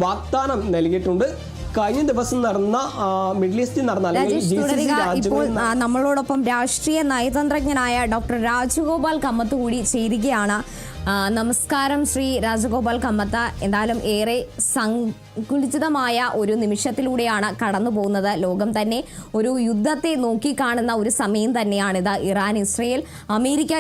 വാഗ്ദാനം നൽകിയിട്ടുണ്ട്. കഴിഞ്ഞ ദിവസം നടന്ന മിഡിൽ ഈസ്റ്റിൽ നടന്ന ഇപ്പോൾ നമ്മളോടൊപ്പം രാഷ്ട്രീയ നയതന്ത്രജ്ഞനായ ഡോക്ടർ രാജഗോപാൽ കമ്മത്ത് കൂടി ചേരുകയാണ്. നമസ്കാരം ശ്രീ രാജഗോപാൽ കമ്മത്ത. എന്തായാലും ഏറെ സങ്കുചിതമായ ഒരു നിമിഷത്തിലൂടെയാണ് കടന്നു പോകുന്നത്. ലോകം തന്നെ ഒരു യുദ്ധത്തെ നോക്കിക്കാണുന്ന ഒരു സമയം തന്നെയാണിത്. ഇറാൻ ഇസ്രയേൽ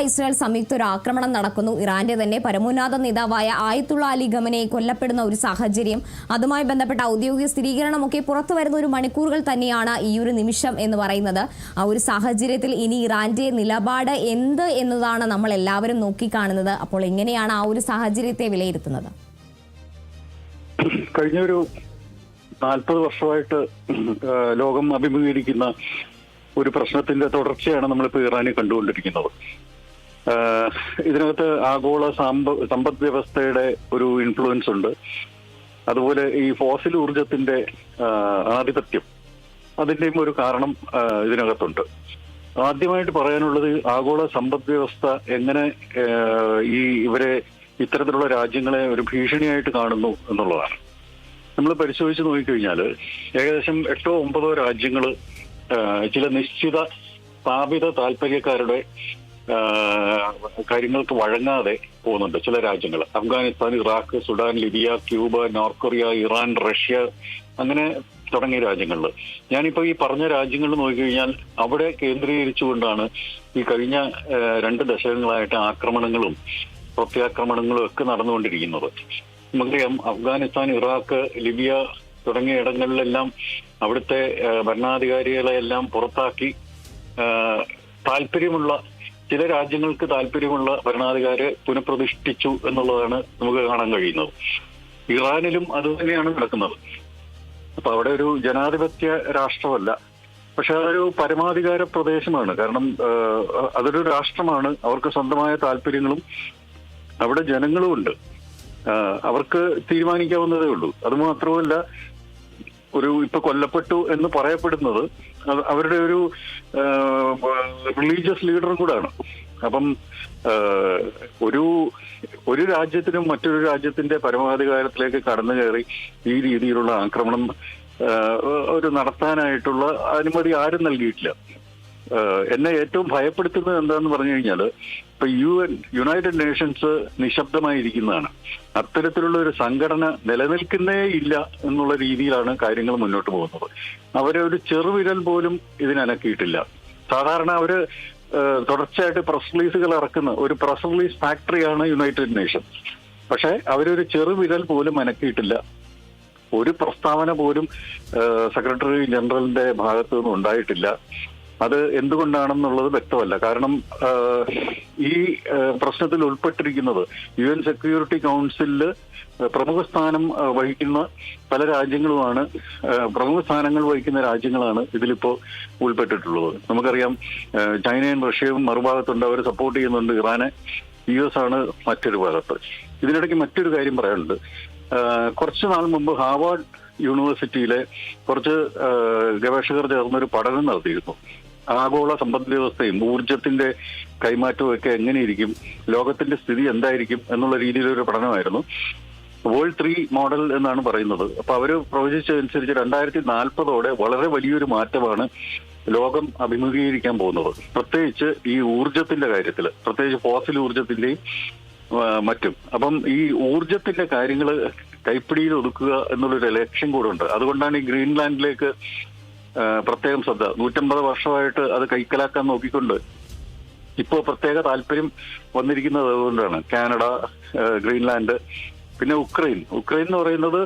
ഇസ്രായേൽ സംയുക്ത ഒരു ആക്രമണം നടക്കുന്നു. ഇറാന്റെ തന്നെ പരമോന്നത നേതാവായ ആയത്തുള്ള അലി ഖമനേയി കൊല്ലപ്പെടുന്ന ഒരു സാഹചര്യം, അതുമായി ബന്ധപ്പെട്ട ഔദ്യോഗിക സ്ഥിരീകരണമൊക്കെ പുറത്തു വരുന്ന ഒരു മണിക്കൂറുകൾ തന്നെയാണ് ഈ ഒരു നിമിഷം എന്ന് പറയുന്നത്. ആ ഒരു സാഹചര്യത്തിൽ ഇനി ഇറാന്റെ നിലപാട് എന്ത് എന്നതാണ് നമ്മൾ എല്ലാവരും നോക്കിക്കാണുന്നത്. അപ്പോൾ എങ്ങനെയാണ് ആ ഒരു സാഹചര്യത്തെ വിലയിരുത്തുന്നത്? കഴിഞ്ഞ ഒരു 40 വർഷമായിട്ട് ലോകം അഭിമുഖീകരിക്കുന്ന ഒരു പ്രശ്നത്തിന്റെ തുടർച്ചയാണ് നമ്മളിപ്പോൾ ഇറാനിൽ കണ്ടുകൊണ്ടിരിക്കുന്നത്. ഇതിനകത്ത് ആഗോള സമ്പദ് വ്യവസ്ഥയുടെ ഒരു ഇൻഫ്ലുവൻസ് ഉണ്ട്. അതുപോലെ ഈ ഫോസിൽ ഊർജത്തിന്റെ ആധിപത്യം, അതിന്റെയും ഒരു കാരണം ഇതിനകത്തുണ്ട്. ആദ്യമായിട്ട് പറയാനുള്ളത് ആഗോള സമ്പദ് വ്യവസ്ഥ എങ്ങനെ ഇവരെ ഇത്തരത്തിലുള്ള രാജ്യങ്ങളെ ഒരു ഭീഷണിയായിട്ട് കാണുന്നു എന്നുള്ളതാണ്. നമ്മൾ പരിശോധിച്ച് നോക്കിക്കഴിഞ്ഞാൽ ഏകദേശം 8-9 രാജ്യങ്ങൾ ചില നിശ്ചിത സ്ഥാപിത താല്പര്യക്കാരുടെ കാര്യങ്ങൾക്ക് വഴങ്ങാതെ പോകുന്നുണ്ട്. ചില രാജ്യങ്ങൾ Afghanistan, Iraq, Sudan, Libya, Cuba, north Korea, Iran, Russia, അങ്ങനെ തുടങ്ങിയ രാജ്യങ്ങളിൽ ഞാനിപ്പോൾ ഈ പറഞ്ഞ രാജ്യങ്ങൾ നോക്കിക്കഴിഞ്ഞാൽ അവിടെ കേന്ദ്രീകരിച്ചുകൊണ്ടാണ് ഈ കഴിഞ്ഞ 2 ദശകങ്ങളായിട്ട് ആക്രമണങ്ങളും പ്രത്യാക്രമണങ്ങളും ഒക്കെ നടന്നുകൊണ്ടിരിക്കുന്നത്. നമുക്കറിയാം അഫ്ഗാനിസ്ഥാൻ, ഇറാഖ്, ലിബിയ തുടങ്ങിയ ഇടങ്ങളിലെല്ലാം അവിടുത്തെ ഭരണാധികാരികളെല്ലാം പുറത്താക്കി ചില രാജ്യങ്ങൾക്ക് താല്പര്യമുള്ള ഭരണാധികാരിയെ പുനഃപ്രതിഷ്ഠിച്ചു എന്നുള്ളതാണ് നമുക്ക് കാണാൻ കഴിയുന്നത്. ഇറാനിലും അതുതന്നെയാണ് നടക്കുന്നത്. അപ്പൊ അവിടെ ഒരു ജനാധിപത്യ രാഷ്ട്രമല്ല, പക്ഷെ അതൊരു പരമാധികാര പ്രദേശമാണ്. കാരണം അതൊരു രാഷ്ട്രമാണ്. അവർക്ക് സ്വന്തമായ താല്പര്യങ്ങളും അവിടെ ജനങ്ങളും ഉണ്ട്. അവർക്ക് തീരുമാനിക്കാവുന്നതേ ഉള്ളൂ. അതുമാത്രമല്ല, ഇപ്പൊ കൊല്ലപ്പെട്ടു എന്ന് പറയപ്പെടുന്നത് അവരുടെ ഒരു റിലീജിയസ് ലീഡറും കൂടാണ്. അപ്പം ഒരു രാജ്യത്തിനും മറ്റൊരു രാജ്യത്തിന്റെ പരമാധികാരത്തിലേക്ക് കടന്നു കയറി ഈ രീതിയിലുള്ള ആക്രമണം നടത്താനായിട്ടുള്ള അനുമതി ആരും നൽകിയിട്ടില്ല. എന്നെ ഏറ്റവും ഭയപ്പെടുത്തുന്നത് എന്താണെന്ന് പറഞ്ഞു കഴിഞ്ഞാൽ ഇപ്പൊ യുണൈറ്റഡ് നേഷൻസ് നിശബ്ദമായിരിക്കുന്നതാണ്. അത്തരത്തിലുള്ള ഒരു സംഘടന നിലനിൽക്കുന്നേ ഇല്ല എന്നുള്ള രീതിയിലാണ് കാര്യങ്ങൾ മുന്നോട്ട് പോകുന്നത്. അവരെ ഒരു ചെറുവിരൽ പോലും ഇതിനനക്കിയിട്ടില്ല. സാധാരണ അവര് തുടർച്ചയായിട്ട് പ്രസ് റിലീസുകൾ ഇറക്കുന്ന ഒരു പ്രസ് റിലീസ് ഫാക്ടറിയാണ് യുണൈറ്റഡ് നേഷൻസ്. പക്ഷെ അവരൊരു ചെറുവിരൽ പോലും അനക്കിയിട്ടില്ല. ഒരു പ്രസ്താവന പോലും സെക്രട്ടറി ജനറലിന്റെ ഭാഗത്തു നിന്നും ഉണ്ടായിട്ടില്ല. അത് എന്തുകൊണ്ടാണെന്നുള്ളത് വ്യക്തമല്ല. കാരണം ഈ പ്രശ്നത്തിൽ ഉൾപ്പെട്ടിരിക്കുന്നത് UN സെക്യൂരിറ്റി കൗൺസിലിൽ പ്രമുഖ സ്ഥാനം വഹിക്കുന്ന പല രാജ്യങ്ങളുമാണ്. പ്രമുഖ സ്ഥാനങ്ങൾ വഹിക്കുന്ന രാജ്യങ്ങളാണ് ഇതിലിപ്പോ ഉൾപ്പെട്ടിട്ടുള്ളത്. നമുക്കറിയാം ചൈനയും റഷ്യയും മറുഭാഗത്തുണ്ട്, അവർ സപ്പോർട്ട് ചെയ്യുന്നുണ്ട് ഇറാനെ. US ആണ് മറ്റൊരു ഭാഗത്ത്. ഇതിനിടയ്ക്ക് മറ്റൊരു കാര്യം പറയാനുണ്ട്. കുറച്ചു നാൾ മുമ്പ് ഹാർവാർഡ് യൂണിവേഴ്സിറ്റിയിലെ കുറച്ച് ഗവേഷകർ ചേർന്നൊരു പഠനം നടത്തിയിരുന്നു. ആഗോള സമ്പദ് വ്യവസ്ഥയും ഊർജത്തിന്റെ കൈമാറ്റവും ഒക്കെ എങ്ങനെയിരിക്കും, ലോകത്തിന്റെ സ്ഥിതി എന്തായിരിക്കും എന്നുള്ള രീതിയിലൊരു പഠനമായിരുന്നു. വേൾഡ് 3 മോഡൽ എന്നാണ് പറയുന്നത്. അപ്പൊ അവര് പ്രവചിച്ചതനുസരിച്ച് 2040 വളരെ വലിയൊരു മാറ്റമാണ് ലോകം അഭിമുഖീകരിക്കാൻ പോകുന്നത്. പ്രത്യേകിച്ച് ഈ ഊർജത്തിന്റെ കാര്യത്തിൽ, പ്രത്യേകിച്ച് ഫോസിൽ ഊർജത്തിന്റെയും മറ്റും. അപ്പം ഈ ഊർജത്തിന്റെ കാര്യങ്ങൾ കൈപ്പിടിയിൽ ഒതുക്കുക എന്നുള്ളൊരു ലക്ഷ്യം കൂടെ ഉണ്ട്. അതുകൊണ്ടാണ് ഈ ഗ്രീൻലാൻഡിലേക്ക് പ്രത്യേകം ശ്രദ്ധ. 150 വർഷമായിട്ട് അത് കൈക്കലാക്കാൻ നോക്കിക്കൊണ്ട് ഇപ്പോൾ പ്രത്യേക താല്പര്യം വന്നിരിക്കുന്നത് അതുകൊണ്ടാണ്. കാനഡ, ഗ്രീൻലാൻഡ്, പിന്നെ ഉക്രൈൻ എന്ന് പറയുന്നത്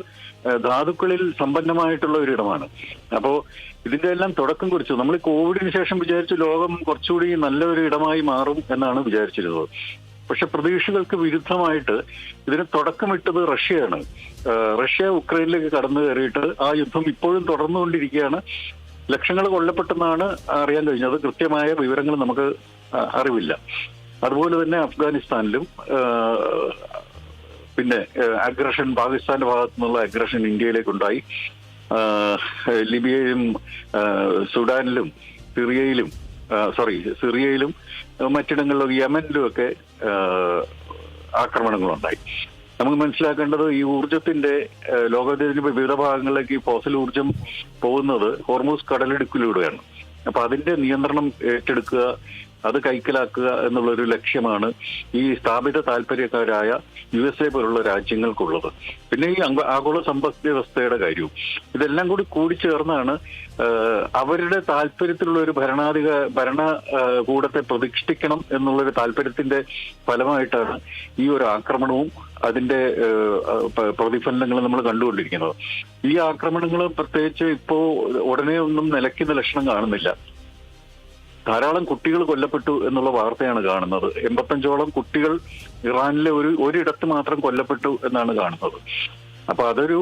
ധാതുക്കളിൽ സമ്പന്നമായിട്ടുള്ള ഒരിടമാണ്. അപ്പോൾ ഇതിന്റെ എല്ലാം തുടക്കം കുറിച്ചു. നമ്മൾ കോവിഡിന് ശേഷം വിചാരിച്ചു ലോകം കുറച്ചുകൂടി നല്ലൊരു ഇടമായി മാറും എന്നാണ് വിചാരിച്ചിരുന്നത്. പക്ഷെ പ്രതീക്ഷകൾക്ക് വിരുദ്ധമായിട്ട് ഇതിന് തുടക്കമിട്ടത് റഷ്യയാണ്. റഷ്യ ഉക്രൈനിലേക്ക് കടന്നു കയറിയിട്ട് ആ യുദ്ധം ഇപ്പോഴും തുടർന്നുകൊണ്ടിരിക്കുകയാണ്. ലക്ഷങ്ങൾ കൊല്ലപ്പെട്ടെന്നാണ് അറിയാൻ കഴിഞ്ഞത്. കൃത്യമായ വിവരങ്ങൾ നമുക്ക് അറിവില്ല. അതുപോലെ തന്നെ അഫ്ഗാനിസ്ഥാനിലും പിന്നെ അഗ്രഷൻ, പാകിസ്ഥാന്റെ ഭാഗത്തു നിന്നുള്ള അഗ്രഷൻ ഇന്ത്യയിലേക്കുണ്ടായി. ലിബിയയിലും സുഡാനിലും സിറിയയിലും മറ്റിടങ്ങളിലും യമനിലും ഒക്കെ ആക്രമണങ്ങളുണ്ടായി. നമുക്ക് മനസ്സിലാക്കേണ്ടത് ഈ ഊർജത്തിന്റെ ലോകത്തിന്റെ വിവിധ ഭാഗങ്ങളിലേക്ക് ഈ ഫോസിൽ ഊർജം പോകുന്നത് ഹോർമൂസ് കടലിടുക്കിലൂടെയാണ്. അപ്പൊ അതിന്റെ നിയന്ത്രണം ഏറ്റെടുക്കുക, അത് കൈക്കലാക്കുക എന്നുള്ളൊരു ലക്ഷ്യമാണ് ഈ സ്ഥാപിത താല്പര്യക്കാരായ USA പോലുള്ള രാജ്യങ്ങൾക്കുള്ളത്. പിന്നെ ഈ ആഗോള സമ്പദ് വ്യവസ്ഥയുടെ കാര്യവും ഇതെല്ലാം കൂടി കൂടിച്ചേർന്നാണ് അവരുടെ താല്പര്യത്തിലുള്ള ഒരു ഭരണകൂടത്തെ പ്രതിഷ്ഠിക്കണം എന്നുള്ളൊരു താല്പര്യത്തിന്റെ ഫലമായിട്ടാണ് ഈ ഒരു ആക്രമണവും അതിന്റെ പ്രതിഫലനങ്ങളും നമ്മൾ കണ്ടുകൊണ്ടിരിക്കുന്നത്. ഈ ആക്രമണങ്ങൾ പ്രത്യേകിച്ച് ഇപ്പോ ഉടനെ ഒന്നും നിലയ്ക്കുന്ന ലക്ഷണം കാണുന്നില്ല. ധാരാളം കുട്ടികൾ കൊല്ലപ്പെട്ടു എന്നുള്ള വാർത്തയാണ് കാണുന്നത്. 85ഓളം കുട്ടികൾ ഇറാനിലെ ഒരിടത്ത് മാത്രം കൊല്ലപ്പെട്ടു എന്നാണ് കാണുന്നത്. അപ്പൊ അതൊരു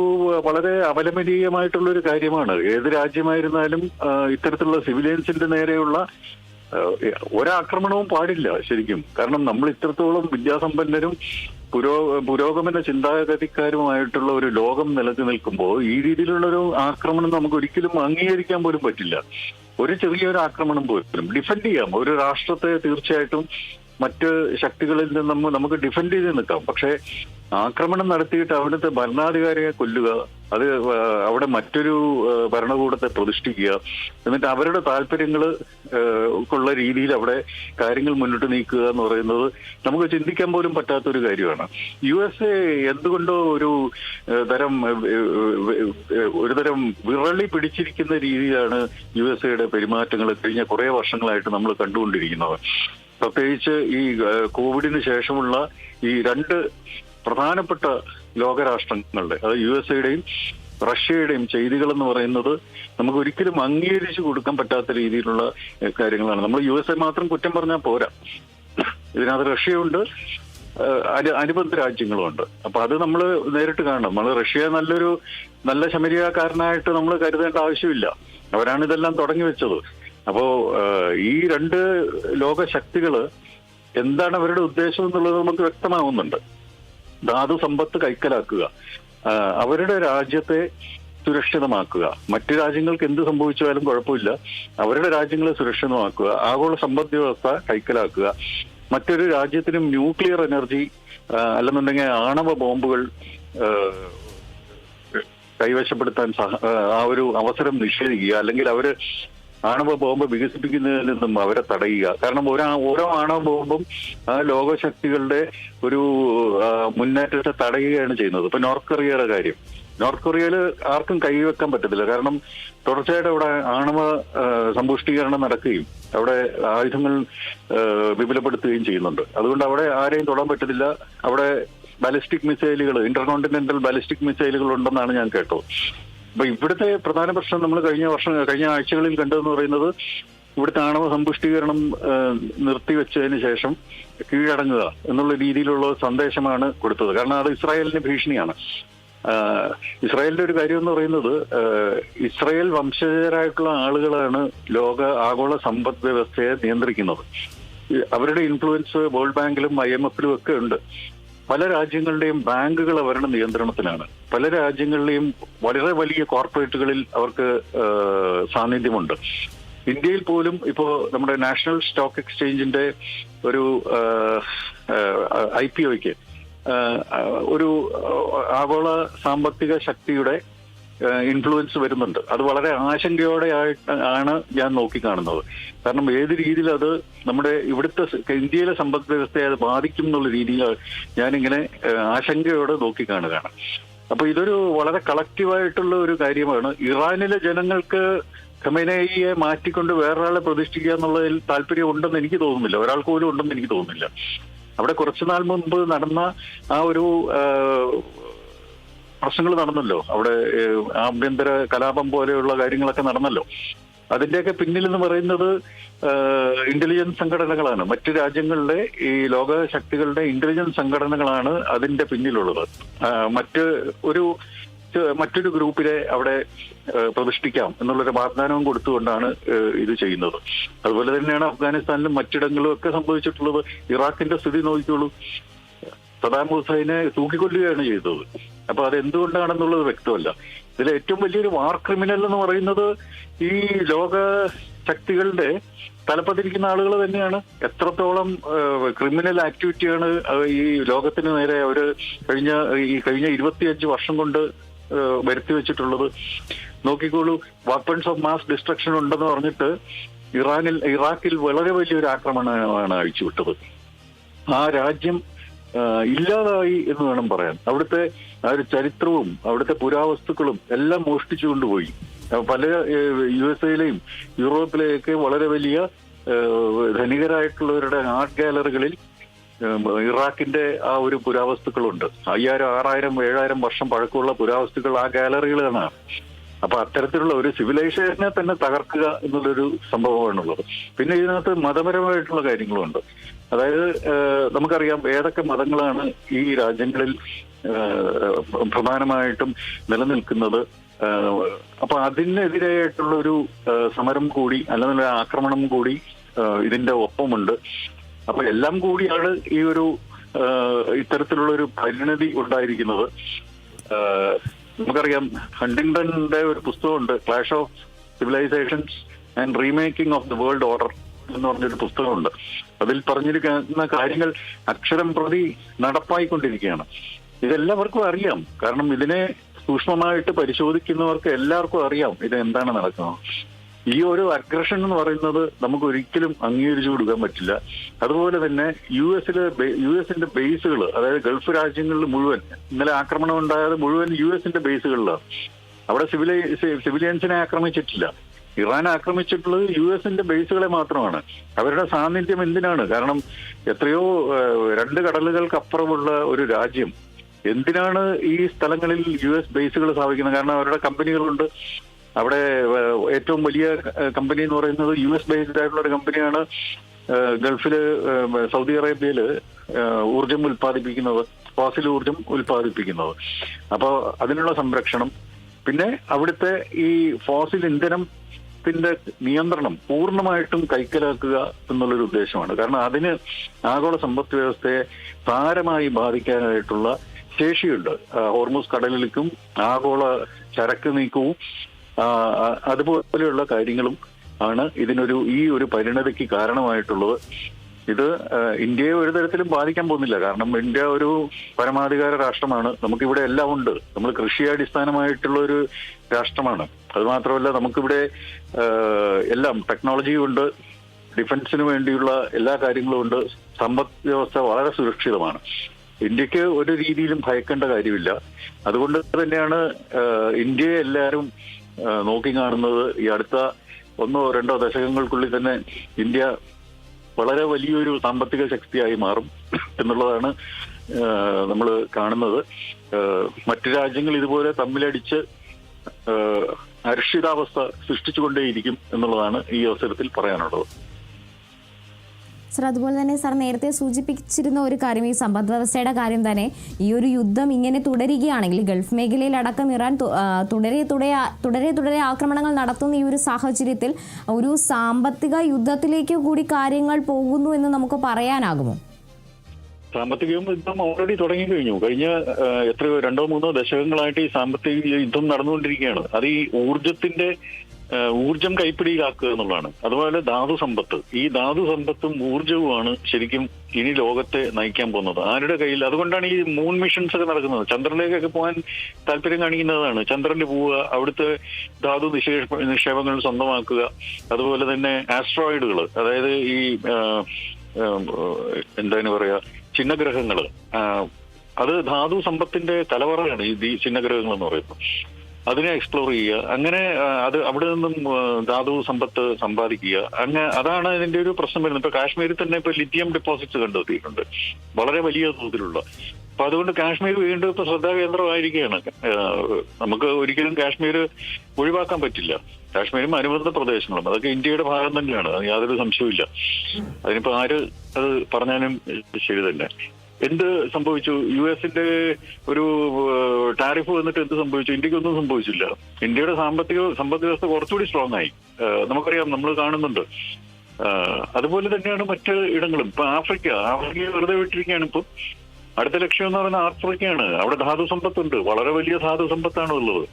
വളരെ അപലപനീയമായിട്ടുള്ള ഒരു കാര്യമാണ്. ഏത് രാജ്യമായിരുന്നാലും ഇത്തരത്തിലുള്ള സിവിലിയൻസിന്റെ നേരെയുള്ള ഒരാക്രമണവും പാടില്ല ശരിക്കും. കാരണം നമ്മൾ ഇത്രത്തോളം വിദ്യാസമ്പന്നരും പുരോഗമന ചിന്താഗതിക്കാരുമായിട്ടുള്ള ഒരു ലോകം നിലനിൽക്കുമ്പോൾ ഈ രീതിയിലുള്ളൊരു ആക്രമണം നമുക്ക് ഒരിക്കലും അംഗീകരിക്കാൻ പോലും പറ്റില്ല. ഒരു ചെറിയൊരു ആക്രമണം പോലും ഡിഫെൻഡ് ചെയ്യാം. ഒരു രാഷ്ട്രത്തെ തീർച്ചയായിട്ടും മറ്റ് ശക്തികളിൽ നിന്ന് നമുക്ക് ഡിഫെൻഡ് ചെയ്ത് നിൽക്കാം. പക്ഷേ ആക്രമണം നടത്തിയിട്ട് അവിടുത്തെ ഭരണാധികാരിയെ കൊല്ലുക, അത് അവിടെ മറ്റൊരു ഭരണകൂടത്തെ പ്രതിഷ്ഠിക്കുക, എന്നിട്ട് അവരുടെ താല്പര്യങ്ങൾ ഉള്ള രീതിയിൽ അവിടെ കാര്യങ്ങൾ മുന്നോട്ട് നീക്കുക എന്ന് പറയുന്നത് നമുക്ക് ചിന്തിക്കാൻ പോലും പറ്റാത്തൊരു കാര്യമാണ്. USA എന്തുകൊണ്ടോ ഒരു തരം വിറളി പിടിച്ചിരിക്കുന്ന രീതിയിലാണ് USAയുടെ പെരുമാറ്റങ്ങൾ കഴിഞ്ഞ കുറെ വർഷങ്ങളായിട്ട് നമ്മൾ കണ്ടുകൊണ്ടിരിക്കുന്നത്. പ്രത്യേകിച്ച് ഈ കോവിഡിന് ശേഷമുള്ള ഈ രണ്ട് പ്രധാനപ്പെട്ട ലോകരാഷ്ട്രങ്ങളുടെ, അത് USAയുടെയും റഷ്യയുടെയും ചെയ്തികൾ എന്ന് പറയുന്നത് നമുക്ക് ഒരിക്കലും അംഗീകരിച്ചു കൊടുക്കാൻ പറ്റാത്ത രീതിയിലുള്ള കാര്യങ്ങളാണ്. നമ്മൾ USA മാത്രം കുറ്റം പറഞ്ഞാൽ പോരാ, ഇതിനകത്ത് റഷ്യയുണ്ട്, അനുബന്ധ രാജ്യങ്ങളുമുണ്ട്. അപ്പൊ അത് നമ്മൾ നേരിട്ട് കാണണം. നമ്മൾ റഷ്യ നല്ല ശമരിയാക്കാരനായിട്ട് നമ്മൾ കരുതേണ്ട ആവശ്യമില്ല. അവരാണ് ഇതെല്ലാം തുടങ്ങി വെച്ചത്. അപ്പോ ഈ രണ്ട് ലോകശക്തികള് എന്താണ് അവരുടെ ഉദ്ദേശം എന്നുള്ളത് നമുക്ക് വ്യക്തമാവുന്നുണ്ട്. ധാതു സമ്പത്ത് കൈക്കലാക്കുക, അവരുടെ രാജ്യത്തെ സുരക്ഷിതമാക്കുക, മറ്റു രാജ്യങ്ങൾക്ക് എന്ത് സംഭവിച്ചാലും കുഴപ്പമില്ല, അവരുടെ രാജ്യങ്ങളെ സുരക്ഷിതമാക്കുക, ആഗോള സമ്പദ് വ്യവസ്ഥ കൈക്കലാക്കുക, മറ്റൊരു രാജ്യത്തിനും ന്യൂക്ലിയർ എനർജി അല്ലെന്നുണ്ടെങ്കിൽ ആണവ ബോംബുകൾ കൈവശപ്പെടുത്താൻ ആ ഒരു അവസരം നിഷേധിക്കുക, അല്ലെങ്കിൽ അവര് ആണവ ബോംബ് വികസിപ്പിക്കുന്നതിൽ നിന്നും അവരെ തടയുക. കാരണം ഓരോ ആണവ ബോംബും ആ ലോകശക്തികളുടെ ഒരു മുന്നേറ്റത്തെ തടയുകയാണ് ചെയ്യുന്നത്. ഇപ്പൊ നോർത്ത് കൊറിയയുടെ കാര്യം, നോർത്ത് കൊറിയയിൽ ആർക്കും കൈവെക്കാൻ പറ്റത്തില്ല. കാരണം തുടർച്ചയായിട്ട് അവിടെ ആണവ സമ്പുഷ്ടീകരണം നടക്കുകയും അവിടെ ആയുധങ്ങൾ വിപുലപ്പെടുത്തുകയും ചെയ്യുന്നുണ്ട്. അതുകൊണ്ട് അവിടെ ആരെയും തൊടാൻ പറ്റത്തില്ല. അവിടെ ബാലിസ്റ്റിക് മിസൈലുകൾ, ഇന്റർകോണ്ടിനെന്റൽ ബാലിസ്റ്റിക് മിസൈലുകൾ ഉണ്ടെന്നാണ് ഞാൻ കേട്ടത്. അപ്പൊ ഇവിടുത്തെ പ്രധാന പ്രശ്നം നമ്മൾ കഴിഞ്ഞ ആഴ്ചകളിൽ കണ്ടതെന്ന് പറയുന്നത് ഇവിടുത്തെ ആണവ സമ്പുഷ്ടീകരണം നിർത്തിവെച്ചതിന് ശേഷം കീഴടങ്ങുക എന്നുള്ള രീതിയിലുള്ള സന്ദേശമാണ് കൊടുത്തത്. കാരണം അത് ഇസ്രായേലിന് ഭീഷണിയാണ്. ഇസ്രായേലിന്റെ ഒരു കാര്യം എന്ന് പറയുന്നത് ഇസ്രായേൽ വംശജരായിട്ടുള്ള ആളുകളാണ് ആഗോള സമ്പദ് വ്യവസ്ഥയെ നിയന്ത്രിക്കുന്നത്. അവരുടെ ഇൻഫ്ലുവൻസ് വേൾഡ് ബാങ്കിലും IMFലും ഒക്കെ ഉണ്ട്. പല രാജ്യങ്ങളുടെയും ബാങ്കുകൾ അവരുടെ നിയന്ത്രണത്തിലാണ്. പല രാജ്യങ്ങളിലെയും വളരെ വലിയ കോർപ്പറേറ്റുകളിൽ അവർക്ക് സാന്നിധ്യമുണ്ട്. ഇന്ത്യയിൽ പോലും ഇപ്പോ നമ്മുടെ നാഷണൽ സ്റ്റോക്ക് എക്സ്ചേഞ്ചിന്റെ ഒരു IPOയ്ക്ക് ഒരു ആഗോള സാമ്പത്തിക ശക്തിയുടെ ഇൻഫ്ലുവൻസ് വരുന്നുണ്ട്. അത് വളരെ ആശങ്കയോടെ ആണ് ഞാൻ നോക്കിക്കാണുന്നത്. കാരണം ഏത് രീതിയിൽ അത് നമ്മുടെ ഇവിടുത്തെ ഇന്ത്യയിലെ സമ്പദ് വ്യവസ്ഥയെ അത് ബാധിക്കും എന്നുള്ള രീതിയിൽ ഞാനിങ്ങനെ ആശങ്കയോടെ നോക്കിക്കാണുകയാണ്. അപ്പൊ ഇതൊരു വളരെ കളക്റ്റീവായിട്ടുള്ള ഒരു കാര്യമാണ്. ഇറാനിലെ ജനങ്ങൾക്ക് ഖമേനെയിയെ മാറ്റിക്കൊണ്ട് വേറൊരാളെ പ്രതിഷ്ഠിക്കുക എന്നുള്ളതിൽ താല്പര്യം ഉണ്ടെന്ന് എനിക്ക് തോന്നുന്നില്ല. ഒരാൾക്ക് പോലും ഉണ്ടെന്ന് എനിക്ക് തോന്നുന്നില്ല. അവിടെ കുറച്ചുനാൾ മുമ്പ് നടന്ന ആ ഒരു പ്രശ്നങ്ങൾ നടന്നല്ലോ. അവിടെ ആഭ്യന്തര കലാപം പോലെയുള്ള കാര്യങ്ങളൊക്കെ നടന്നല്ലോ. അതിന്റെയൊക്കെ പിന്നിൽ എന്ന് പറയുന്നത് ഇന്റലിജൻസ് സംഘടനകളാണ്. മറ്റു രാജ്യങ്ങളിലെ ഈ ലോക ശക്തികളുടെ ഇന്റലിജൻസ് സംഘടനകളാണ് അതിന്റെ പിന്നിലുള്ളത്. മറ്റൊരു ഗ്രൂപ്പിനെ അവിടെ പ്രതിഷ്ഠിക്കാം എന്നുള്ളൊരു വാഗ്ദാനവും കൊടുത്തുകൊണ്ടാണ് ഇത് ചെയ്യുന്നത്. അതുപോലെ തന്നെയാണ് അഫ്ഗാനിസ്ഥാനിലും മറ്റിടങ്ങളിലും ഒക്കെ സംഭവിച്ചിട്ടുള്ളത്. ഇറാഖിന്റെ സ്ഥിതി നോക്കിക്കോളൂ. സദാം ഹുസൈനെ തൂക്കിക്കൊല്ലുകയാണ് ചെയ്തത്. അപ്പൊ അതെന്തുകൊണ്ടാണെന്നുള്ളത് വ്യക്തമല്ല. ഇതിൽ ഏറ്റവും വലിയൊരു വാർ ക്രിമിനൽ എന്ന് പറയുന്നത് ഈ ലോക ശക്തികളുടെ തലപ്പത്തിരിക്കുന്ന ആളുകൾ തന്നെയാണ്. എത്രത്തോളം ക്രിമിനൽ ആക്ടിവിറ്റിയാണ് ഈ ലോകത്തിന് നേരെ അവര് കഴിഞ്ഞ 25 വർഷം കൊണ്ട് വരുത്തി വെച്ചിട്ടുള്ളത്. നോക്കിക്കോളൂ, വെപ്പൺസ് ഓഫ് മാസ് ഡിസ്ട്രക്ഷൻ ഉണ്ടെന്ന് പറഞ്ഞിട്ട് ഇറാഖിൽ വളരെ വലിയൊരു ആക്രമണമാണ് അഴിച്ചുവിട്ടത്. ആ രാജ്യം ഇല്ലാതായി എന്ന് വേണം പറയാൻ. അവിടുത്തെ ആ ഒരു ചരിത്രവും അവിടുത്തെ പുരാവസ്തുക്കളും എല്ലാം മോഷ്ടിച്ചു കൊണ്ടുപോയി. പല USA യൂറോപ്പിലെയൊക്കെ വളരെ വലിയ ധനികരായിട്ടുള്ളവരുടെ ആർട്ട് ഗാലറികളിൽ ഇറാഖിന്റെ ആ ഒരു പുരാവസ്തുക്കളുണ്ട്. 5000, 6000, 7000 വർഷം പഴക്കമുള്ള പുരാവസ്തുക്കൾ ആ ഗാലറികളാണ്. അപ്പൊ അത്തരത്തിലുള്ള ഒരു സിവിലൈസേഷനെ തന്നെ തകർക്കുക എന്നുള്ളൊരു സംഭവമാണുള്ളത്. പിന്നെ ഇതിനകത്ത് മതപരമായിട്ടുള്ള കാര്യങ്ങളുണ്ട്. അതായത് നമുക്കറിയാം ഏതൊക്കെ മതങ്ങളാണ് ഈ രാജ്യങ്ങളിൽ പ്രധാനമായിട്ടും നിലനിൽക്കുന്നത്. അപ്പൊ അതിനെതിരായിട്ടുള്ള ഒരു സമരം കൂടി അല്ലെങ്കിൽ ആക്രമണം കൂടി ഇതിന്റെ ഒപ്പമുണ്ട്. അപ്പൊ എല്ലാം കൂടിയാണ് ഈ ഒരു ഇത്തരത്തിലുള്ള ഒരു പരിണതി ഉണ്ടായിരിക്കുന്നത്. നമുക്കറിയാം ഹണ്ടിങ്ടന്റെ ഒരു പുസ്തകമുണ്ട്, clash of civilisations and remaking of the world order എന്ന് പറഞ്ഞൊരു പുസ്തകമുണ്ട്. അതിൽ പറഞ്ഞിരിക്കുന്ന കാര്യങ്ങൾ അക്ഷരം പ്രതി നടപ്പായിക്കൊണ്ടിരിക്കുകയാണ്. ഇതെല്ലാവർക്കും അറിയാം. കാരണം ഇതിനെ സൂക്ഷ്മമായിട്ട് പരിശോധിക്കുന്നവർക്ക് എല്ലാവർക്കും അറിയാം ഇത് എന്താണ് നടക്കുന്നത്. ഈ ഒരു അഗ്രഷൻ എന്ന് പറയുന്നത് നമുക്ക് ഒരിക്കലും അംഗീകരിച്ചു കൊടുക്കാൻ പറ്റില്ല. അതുപോലെ തന്നെ യുഎസിന്റെ ബേസുകൾ, അതായത് ഗൾഫ് രാജ്യങ്ങളിൽ മുഴുവൻ ഇന്നലെ ആക്രമണം ഉണ്ടായത് മുഴുവൻ യുഎസിന്റെ ബേസുകളിലാണ്. അവിടെ സിവിലിയൻസിനെ ആക്രമിച്ചിട്ടില്ല. ഇറാൻ ആക്രമിച്ചിട്ടുള്ളത് യുഎസിന്റെ ബേസുകളെ മാത്രമാണ്. അവരുടെ സാന്നിധ്യം എന്തിനാണ്? കാരണം എത്രയോ 2 കടലുകൾക്കപ്പുറമുള്ള ഒരു രാജ്യം എന്തിനാണ് ഈ സ്ഥലങ്ങളിൽ US ബേസുകൾ സ്ഥാപിക്കുന്നത്? കാരണം അവരുടെ കമ്പനികളുണ്ട്. അവിടെ ഏറ്റവും വലിയ കമ്പനി എന്ന് പറയുന്നത് US ബേസ്ഡ് ആയിട്ടുള്ള ഒരു കമ്പനിയാണ്. ഗൾഫില് സൗദി അറേബ്യയില് ഊർജം ഉൽപ്പാദിപ്പിക്കുന്നത്, ഫോസിൽ ഊർജം ഉൽപ്പാദിപ്പിക്കുന്നത്. അപ്പോൾ അതിനുള്ള സംരക്ഷണം, പിന്നെ അവിടുത്തെ ഈ ഫോസിൽ ഇന്ധനത്തിന്റെ നിയന്ത്രണം പൂർണ്ണമായിട്ടും കൈക്കലാക്കുക എന്നുള്ളൊരു ഉദ്ദേശമാണ്. കാരണം അതിന് ആഗോള സമ്പദ് വ്യവസ്ഥയെ സാരമായി ബാധിക്കാനായിട്ടുള്ള ശേഷിയുണ്ട്. ഹോർമുസ് കടലിലേക്കും ആഗോള ചരക്ക് നീക്കവും അതുപോലെയുള്ള കാര്യങ്ങളും ആണ് ഈ ഒരു പരിണതിക്ക് കാരണമായിട്ടുള്ളത്. ഇത് ഇന്ത്യയെ ഒരു തരത്തിലും ബാധിക്കാൻ പോകുന്നില്ല. കാരണം ഇന്ത്യ ഒരു പരമാധികാര രാഷ്ട്രമാണ്. നമുക്കിവിടെ എല്ലാം ഉണ്ട്. നമ്മൾ കൃഷിയടിസ്ഥാനമായിട്ടുള്ള ഒരു രാഷ്ട്രമാണ്. അത് മാത്രമല്ല നമുക്കിവിടെ എല്ലാം ടെക്നോളജിയും ഉണ്ട്, ഡിഫൻസിന് വേണ്ടിയുള്ള എല്ലാ കാര്യങ്ങളും ഉണ്ട്. സമ്പദ് വ്യവസ്ഥ വളരെ സുരക്ഷിതമാണ്. ഇന്ത്യക്ക് ഒരു രീതിയിലും ഭയക്കേണ്ട കാര്യമില്ല. അതുകൊണ്ട് തന്നെയാണ് ഇന്ത്യയെ എല്ലാവരും നോക്കി കാണുന്നത്. ഈ അടുത്ത 1-2 ദശകങ്ങൾക്കുള്ളിൽ തന്നെ ഇന്ത്യ വളരെ വലിയൊരു സാമ്പത്തിക ശക്തിയായി മാറും എന്നുള്ളതാണ് നമ്മൾ കാണുന്നത്. മറ്റു രാജ്യങ്ങൾ ഇതുപോലെ തമ്മിലടിച്ച് അരക്ഷിതാവസ്ഥ സൃഷ്ടിച്ചുകൊണ്ടേയിരിക്കും എന്നുള്ളതാണ് ഈ അവസരത്തിൽ പറയാനുള്ളത്. സർ, അതുപോലെ തന്നെ സാർ നേരത്തെ സൂചിപ്പിച്ചിരുന്ന ഒരു കാര്യം, ഈ സമ്പദ് വ്യവസ്ഥയുടെ കാര്യം തന്നെ. ഈ ഒരു യുദ്ധം ഇങ്ങനെ തുടരുകയാണെങ്കിൽ ഗൾഫ് മേഖലയിലടക്കം ഇറാൻ തുടരെ ആക്രമണങ്ങൾ നടത്തുന്ന ഈ ഒരു സാഹചര്യത്തിൽ ഒരു സാമ്പത്തിക യുദ്ധത്തിലേക്ക് കൂടി കാര്യങ്ങൾ പോകുന്നു എന്ന് നമുക്ക് പറയാനാകുമോ? സാമ്പത്തിക യുദ്ധം ഓൾറെഡി തുടങ്ങി കഴിഞ്ഞു. കഴിഞ്ഞ 2-3 ദശകങ്ങളായിട്ട് ഈ സാമ്പത്തിക യുദ്ധം നടന്നുകൊണ്ടിരിക്കുകയാണ്. അത് ഈ ഊർജം കൈപ്പിടിയിലാക്കുക എന്നുള്ളതാണ്. അതുപോലെ ധാതു സമ്പത്ത്, ഈ ധാതു സമ്പത്തും ഊർജവുമാണ് ശരിക്കും ഇനി ലോകത്തെ നയിക്കാൻ പോകുന്നത്. ആരുടെ കയ്യിൽ? അതുകൊണ്ടാണ് ഈ മൂൺ മിഷൻസ് ഒക്കെ നടക്കുന്നത്. ചന്ദ്രനിലേക്കൊക്കെ പോകാൻ താല്പര്യം കാണിക്കുന്നതാണ്. ചന്ദ്രനിൽ പോവുക, അവിടുത്തെ ധാതു നിക്ഷേപങ്ങൾ സ്വന്തമാക്കുക. അതുപോലെ തന്നെ ആസ്ട്രോയിഡുകൾ, അതായത് ഈ എന്താണ് പറയാ, ചിഹ്നഗ്രഹങ്ങള്, അത് ധാതു സമ്പത്തിന്റെ കലവറയാണ് ഈ ചിഹ്നഗ്രഹങ്ങൾ എന്ന് പറയുന്നത്. അതിനെ എക്സ്പ്ലോർ ചെയ്യുക, അങ്ങനെ അവിടെ നിന്നും ധാതു സമ്പത്ത് സമ്പാദിക്കുക. അതാണ് ഇതിന്റെ ഒരു പ്രശ്നം വരുന്നത്. ഇപ്പൊ കാശ്മീരിൽ തന്നെ ഇപ്പൊ ലിഥിയം ഡെപ്പോസിറ്റ്സ് കണ്ടെത്തിയിട്ടുണ്ട്, വളരെ വലിയ തോതിലുള്ള. അപ്പൊ അതുകൊണ്ട് കാശ്മീർ വീണ്ടും ഇപ്പൊ ശ്രദ്ധാകേന്ദ്രമായിരിക്കുകയാണ്. നമുക്ക് ഒരിക്കലും കാശ്മീർ ഒഴിവാക്കാൻ പറ്റില്ല. കാശ്മീരും അനുബന്ധ പ്രദേശങ്ങളും അതൊക്കെ ഇന്ത്യയുടെ ഭാഗം തന്നെയാണ്, യാതൊരു സംശയവുമില്ല. അതിനിപ്പോ ആര് അത് പറഞ്ഞാലും ശരി തന്നെ. എന്ത് സംഭവിച്ചു? US ഒരു ടാരിഫ് വന്നിട്ട് എന്ത് സംഭവിച്ചു? ഇന്ത്യക്കൊന്നും സംഭവിച്ചില്ല. ഇന്ത്യയുടെ സമ്പദ് വ്യവസ്ഥ കുറച്ചുകൂടി സ്ട്രോങ് ആയി. നമുക്കറിയാം, നമ്മൾ കാണുന്നുണ്ട്. അതുപോലെ തന്നെയാണ് മറ്റ് ഇടങ്ങളും. ഇപ്പൊ ആഫ്രിക്കയെ വെറുതെ വിട്ടിരിക്കുകയാണ്. ഇപ്പം അടുത്ത ലക്ഷ്യം എന്ന് പറയുന്നത് ആഫ്രിക്കയാണ്. അവിടെ ധാതു സമ്പത്തുണ്ട്, വളരെ വലിയ ധാതു സമ്പത്താണ് ഉള്ളത്.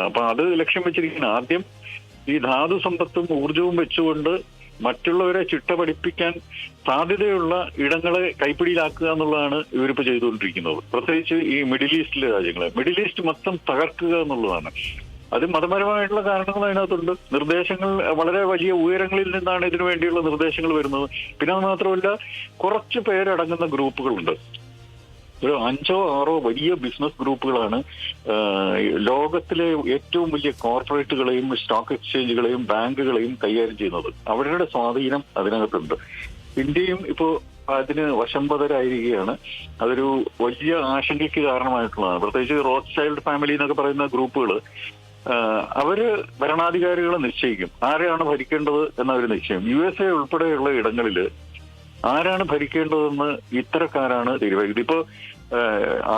അപ്പൊ അത് ലക്ഷ്യം വെച്ചിരിക്കുകയാണ്. ആദ്യം ഈ ധാതു സമ്പത്തും ഊർജവും വെച്ചുകൊണ്ട് മറ്റുള്ളവരെ ചിട്ട പഠിപ്പിക്കാൻ സാധ്യതയുള്ള ഇടങ്ങളെ കൈപ്പിടിയിലാക്കുക എന്നുള്ളതാണ് ഇവരിപ്പോൾ ചെയ്തുകൊണ്ടിരിക്കുന്നത്. പ്രത്യേകിച്ച് ഈ മിഡിൽ ഈസ്റ്റിലെ രാജ്യങ്ങളെ, മിഡിൽ ഈസ്റ്റ് മൊത്തം തകർക്കുക എന്നുള്ളതാണ്. അത് മതപരമായിട്ടുള്ള കാരണങ്ങൾ അതിനകത്തുണ്ട്. നിർദ്ദേശങ്ങൾ വളരെ വലിയ ഉയരങ്ങളിൽ നിന്നാണ് ഇതിനു വേണ്ടിയുള്ള നിർദ്ദേശങ്ങൾ വരുന്നത്. പിന്നെ അത് മാത്രമല്ല, കുറച്ച് പേരടങ്ങുന്ന ഗ്രൂപ്പുകളുണ്ട്. ഒരു 5 or 6 വലിയ ബിസിനസ് ഗ്രൂപ്പുകളാണ് ലോകത്തിലെ ഏറ്റവും വലിയ കോർപ്പറേറ്റുകളെയും സ്റ്റോക്ക് എക്സ്ചേഞ്ചുകളെയും ബാങ്കുകളെയും കൈകാര്യം ചെയ്യുന്നത്. അവരുടെ സ്വാധീനം അതിനകത്തുണ്ട്. ഇന്ത്യയും ഇപ്പോൾ അതിന് വശംവദരായിരിക്കുകയാണ്. അതൊരു വലിയ ആശങ്കയ്ക്ക് കാരണമായിട്ടുള്ളതാണ്. പ്രത്യേകിച്ച് റോത്ത് ചൈൽഡ് ഫാമിലി എന്നൊക്കെ പറയുന്ന ഗ്രൂപ്പുകൾ അവര് ഭരണാധികാരികളെ നിശ്ചയിക്കും, ആരെയാണ് ഭരിക്കേണ്ടത് എന്നവർ നിശ്ചയിക്കും. USA ഉൾപ്പെടെയുള്ള ഇടങ്ങളിൽ ആരാണ് ഭരിക്കേണ്ടതെന്ന് ഇത്തരക്കാരാണ് തീരുമാനിക്കുന്നത്. ഇപ്പോ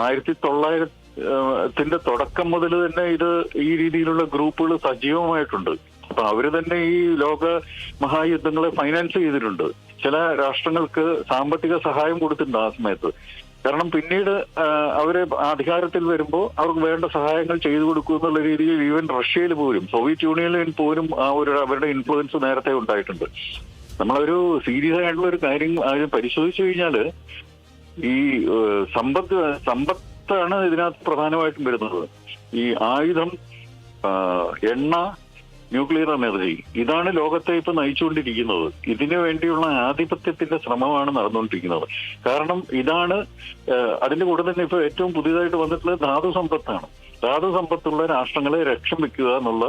1900 തുടക്കം മുതൽ തന്നെ ഈ രീതിയിലുള്ള ഗ്രൂപ്പുകൾ സജീവമായിട്ടുണ്ട്. അപ്പൊ അവര് തന്നെ ഈ ലോക മഹായുദ്ധങ്ങളെ ഫൈനാൻസ് ചെയ്തിട്ടുണ്ട്. ചില രാഷ്ട്രങ്ങൾക്ക് സാമ്പത്തിക സഹായം കൊടുത്തിട്ടുണ്ട് ആ സമയത്ത്. കാരണം പിന്നീട് അവര് അധികാരത്തിൽ വരുമ്പോൾ അവർക്ക് വേണ്ട സഹായങ്ങൾ ചെയ്തു കൊടുക്കും എന്നുള്ള രീതിയിൽ ഈവൻ റഷ്യയിൽ പോലും സോവിയറ്റ് യൂണിയനിൽ പോലും അവരുടെ ഇൻഫ്ലുവൻസ് നേരത്തെ ഉണ്ടായിട്ടുണ്ട്. നമ്മളൊരു സീരിയസ് ആയിട്ടുള്ള ഒരു കാര്യം പരിശോധിച്ചു കഴിഞ്ഞാല് ഈ സമ്പത്താണ് ഇതിനകത്ത് പ്രധാനമായിട്ടും വരുന്നത്. ഈ ആയുധം, എണ്ണ, ന്യൂക്ലിയർ എനർജി, ഇതാണ് ലോകത്തെ ഇപ്പൊ നയിച്ചുകൊണ്ടിരിക്കുന്നത്. ഇതിനു വേണ്ടിയുള്ള ആധിപത്യത്തിന്റെ ശ്രമമാണ് നടന്നുകൊണ്ടിരിക്കുന്നത്. കാരണം ഇതാണ് അതിന്റെ കൂടെ തന്നെ ഇപ്പൊ ഏറ്റവും പുതിയതായിട്ട് വന്നിട്ടുള്ളത് ധാതു സമ്പത്താണ്. ധാതു സമ്പത്തുള്ള രാഷ്ട്രങ്ങളെ ലക്ഷ്യം വെക്കുക എന്നുള്ള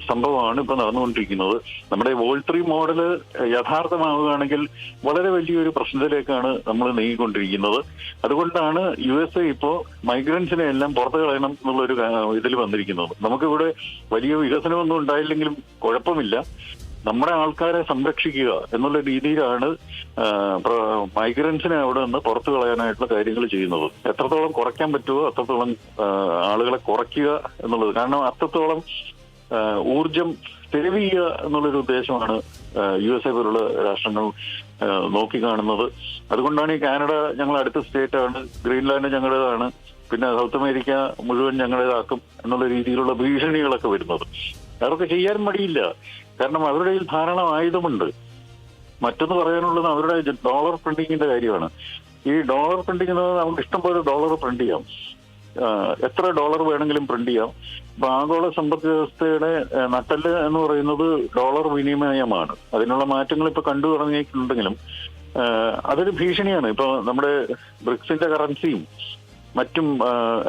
സംഭവമാണ് ഇപ്പൊ നടന്നുകൊണ്ടിരിക്കുന്നത്. നമ്മുടെ വോൾട്രി മോഡല് യഥാർത്ഥമാവുകയാണെങ്കിൽ വളരെ വലിയൊരു പ്രശ്നത്തിലേക്കാണ് നമ്മൾ നീങ്ങിക്കൊണ്ടിരിക്കുന്നത്. അതുകൊണ്ടാണ് USA ഇപ്പോ മൈഗ്രൻസിനെ എല്ലാം പുറത്തു കളയണം എന്നുള്ളൊരു ഇതിൽ വന്നിരിക്കുന്നത്. നമുക്കിവിടെ വലിയ വികസനമൊന്നും ഉണ്ടായില്ലെങ്കിലും കുഴപ്പമില്ല, നമ്മുടെ ആൾക്കാരെ സംരക്ഷിക്കുക എന്നുള്ള രീതിയിലാണ് മൈഗ്രൻസിനെ അവിടെ നിന്ന് പുറത്തു കളയാനായിട്ടുള്ള കാര്യങ്ങൾ ചെയ്യുന്നത്. എത്രത്തോളം കുറയ്ക്കാൻ പറ്റുമോ അത്രത്തോളം ആളുകളെ കുറയ്ക്കുക എന്നുള്ളത്. കാരണം അത്രത്തോളം ഊർജം സേവ് ചെയ്യുക എന്നുള്ളൊരു ഉദ്ദേശമാണ് USA പോലുള്ള രാഷ്ട്രങ്ങൾ നോക്കിക്കാണുന്നത്. അതുകൊണ്ടാണ് ഈ കാനഡ ഞങ്ങൾ അടുത്ത സ്റ്റേറ്റ് ആണ്, ഗ്രീൻലാൻഡ് ഞങ്ങളുടേതാണ്, പിന്നെ സൗത്ത് അമേരിക്ക മുഴുവൻ ഞങ്ങളുടേതാക്കും എന്നുള്ള രീതിയിലുള്ള ഭീഷണികളൊക്കെ വരുന്നത്. അവർക്ക് ചെയ്യാൻ മടിയില്ല. കാരണം അവരുടെ കയ്യിൽ ധാരാളം ആയുധമുണ്ട്. മറ്റൊന്ന് പറയാനുള്ളത് അവരുടെ ഡോളർ പ്രിന്റിങ്ങിന്റെ കാര്യമാണ്. ഈ ഡോളർ പ്രിന്റിംഗ് നമുക്ക് ഇഷ്ടംപോലെ ഡോളർ പ്രിന്റ് ചെയ്യാം, എത്ര ഡോളർ വേണമെങ്കിലും പ്രിന്റ് ചെയ്യാം. അപ്പൊ ആഗോള സമ്പദ് വ്യവസ്ഥയുടെ നട്ടെല്ല് എന്ന് പറയുന്നത് ഡോളർ വിനിമയമാണ്. അതിനുള്ള മാറ്റങ്ങൾ ഇപ്പൊ കണ്ടു തുടങ്ങിയിട്ടുണ്ടെങ്കിലും അതൊരു ഭീഷണിയാണ്. ഇപ്പൊ നമ്മുടെ ബ്രിക്സിന്റെ കറൻസിയും മറ്റും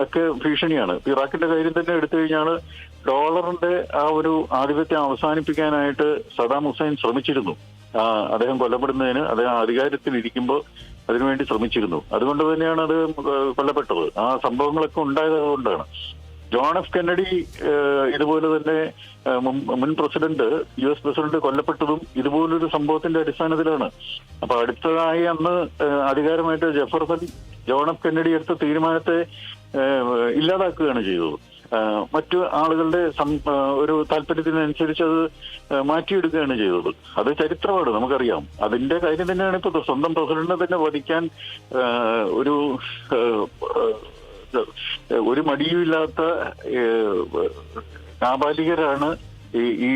ഒക്കെ ഭീഷണിയാണ്. ഇറാഖിന്റെ കാര്യം തന്നെ എടുത്തു കഴിഞ്ഞാൽ ഡോളറിന്റെ ആ ഒരു ആധിപത്യം അവസാനിപ്പിക്കാനായിട്ട് സദാം ഹുസൈൻ ശ്രമിച്ചിരുന്നു. അദ്ദേഹം കൊല്ലപ്പെടുന്നതിന് അദ്ദേഹം അധികാരത്തിലിരിക്കുമ്പോൾ അതിനുവേണ്ടി ശ്രമിച്ചിരുന്നു. അതുകൊണ്ട് തന്നെയാണ് അത് കൊല്ലപ്പെട്ടത്. ആ സംഭവങ്ങളൊക്കെ ഉണ്ടായത് അതുകൊണ്ടാണ്. ജോൺ എഫ് കെന്നഡി ഇതുപോലെ തന്നെ മുൻ പ്രസിഡന്റ്, US പ്രസിഡന്റ് കൊല്ലപ്പെട്ടതും ഇതുപോലൊരു സംഭവത്തിന്റെ അടിസ്ഥാനത്തിലാണ്. അപ്പൊ അടുത്തതായി അന്ന് അധികാരമായിട്ട് ജെഫർസൺ ജോൺ എഫ് കെന്നഡി എടുത്ത തീരുമാനത്തെ ഇല്ലാതാക്കുകയാണ് ചെയ്തത്. മറ്റു ആളുകളുടെ ഒരു താല്പര്യത്തിനനുസരിച്ച് അത് മാറ്റിയെടുക്കുകയാണ് ചെയ്തത്. അത് ചരിത്രമാണ്, നമുക്കറിയാം. അതിന്റെ കാര്യം തന്നെയാണ് ഇപ്പൊ സ്വന്തം പ്രസിഡന്റിനെ തന്നെ വധിക്കാൻ ഒരു മടിയുമില്ലാത്ത കാബാലികരാണ് ഈ